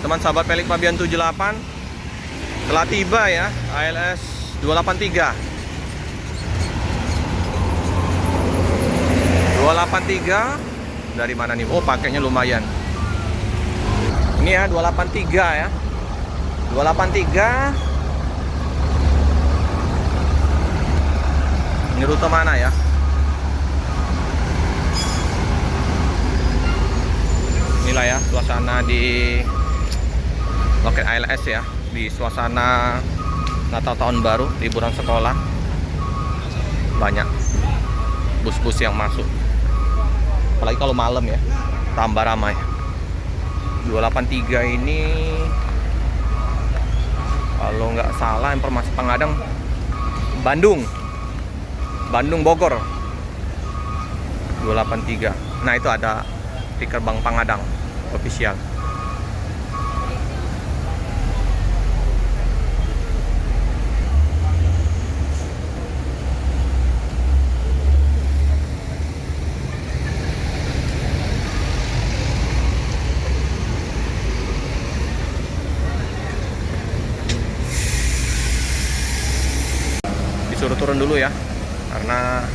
teman sahabat Pelik Fabian 78 telah tiba ya, ALS 283. 283 dari mana nih? Oh, pakainya lumayan. Ini ya 283 ya. 283. Ini rute mana ya? Inilah ya suasana di loket ALS ya, di suasana Natal tahun baru, liburan sekolah. Banyak bus-bus yang masuk. Apalagi kalau malam ya, tambah ramai. 283 ini kalau nggak salah informasi pengadang Bandung Bogor 283. Nah itu ada di gerbang Pangadang official. Disuruh turun dulu ya, karena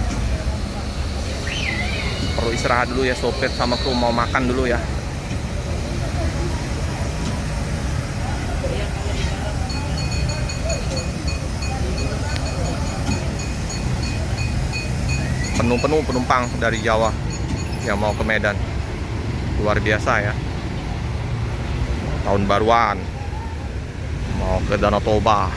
perlu istirahat dulu ya, sopir sama kru mau makan dulu ya. Penuh penumpang dari Jawa yang mau ke Medan. Luar biasa ya. Tahun baruan mau ke Danau Toba.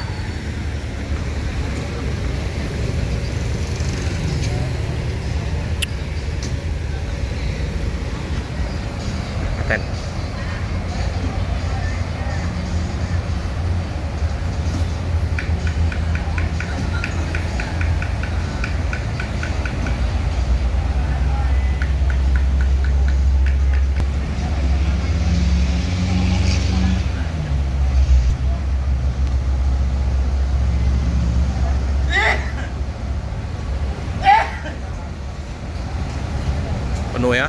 Penuh ya.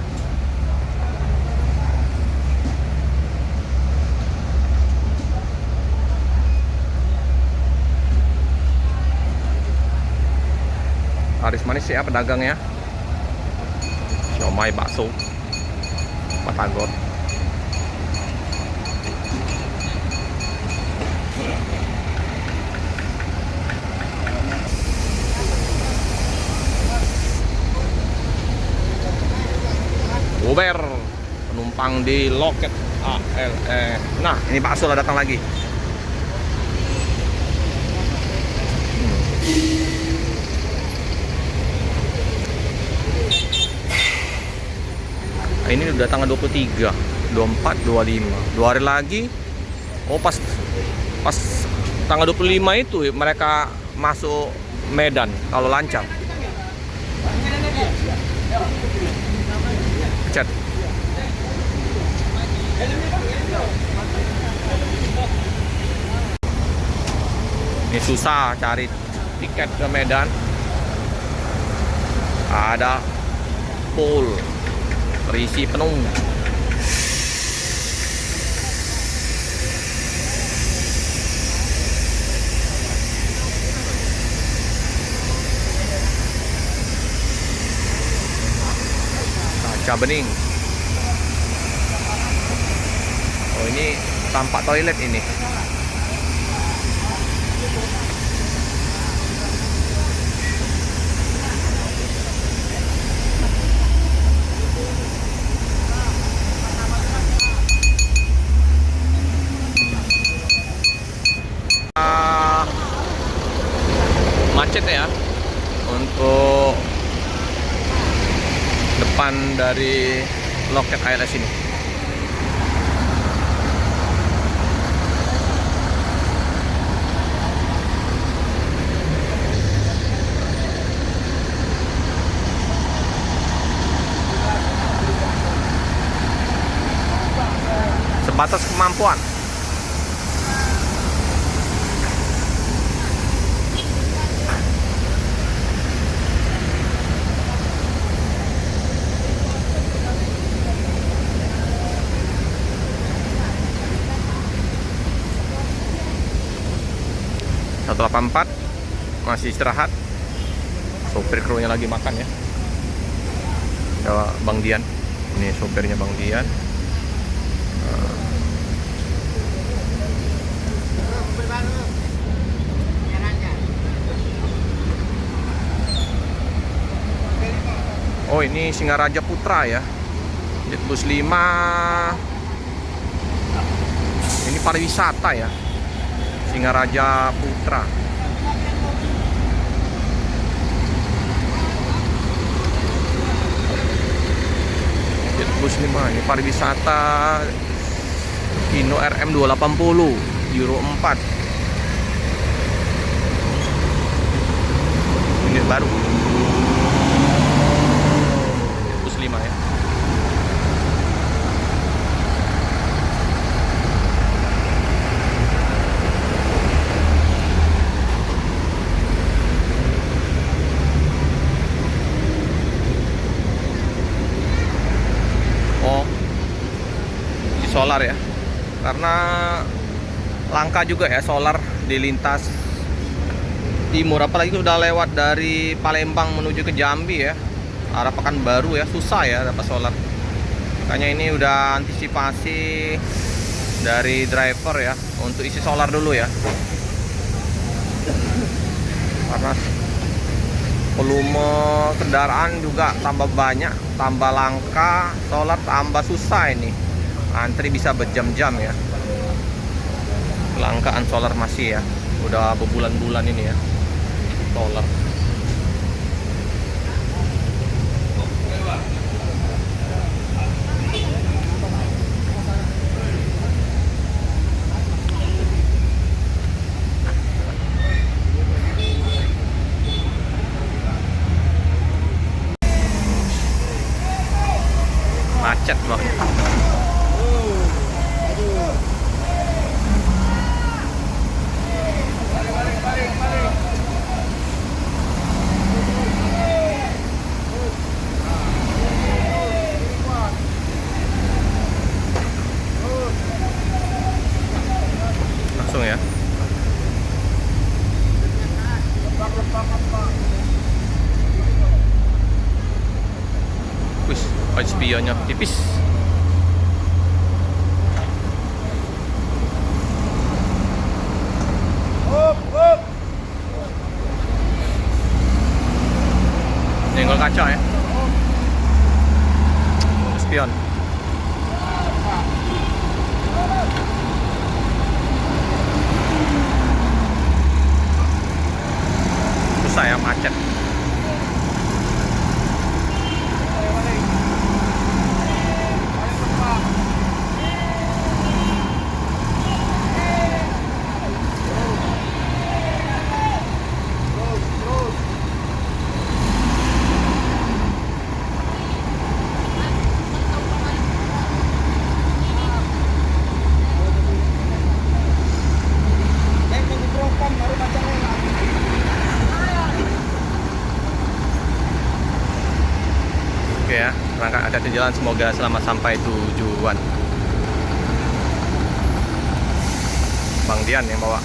Laris manis ya pedagangnya. Siomay, bakso, batagor. Uber penumpang di loket ALS. Nah, ini bakso lah datang lagi. Nah, ini udah tanggal 23, 24, 25. 2 hari lagi. Oh, pas tanggal 25 itu mereka masuk Medan kalau lancar. Chat. Ini susah cari tiket ke Medan. Ada full, terisi penuh. Kaca bening. Oh, ini tampak toilet ini. Macet ya untuk depan dari loket ALS ini. Sebatas kemampuan. 184 masih istirahat. Sopir krunya lagi makan ya. Ya, Bang Dian. Ini sopirnya Bang Dian. Oh, ini Singaraja Putra ya. Jetbus 5. Ini pariwisata ya. Singaraja Putra. Jetbus 5 ini pariwisata. Hino RM 280 Euro 4. Unit baru. Jetbus 5 ya. Solar ya, karena langka juga ya solar di lintas timur, apalagi udah lewat dari Palembang menuju ke Jambi ya, arah Pekanbaru ya, susah ya dapat solar. Makanya ini udah antisipasi dari driver ya untuk isi solar dulu ya, karena volume kendaraan juga tambah banyak, tambah langka, solar tambah susah ini. Antri bisa berjam-jam ya. Kelangkaan solar masih ya. Udah berbulan-bulan ini ya. Solar. Macet banget. Langsung ya. Wis, spionnya tipis. Nyenggol kaca ya. Spion. Susah ya, macet. Oke ya, berangkat hati-hati jalan, semoga selamat sampai tujuan. Bang Dian yang bawa.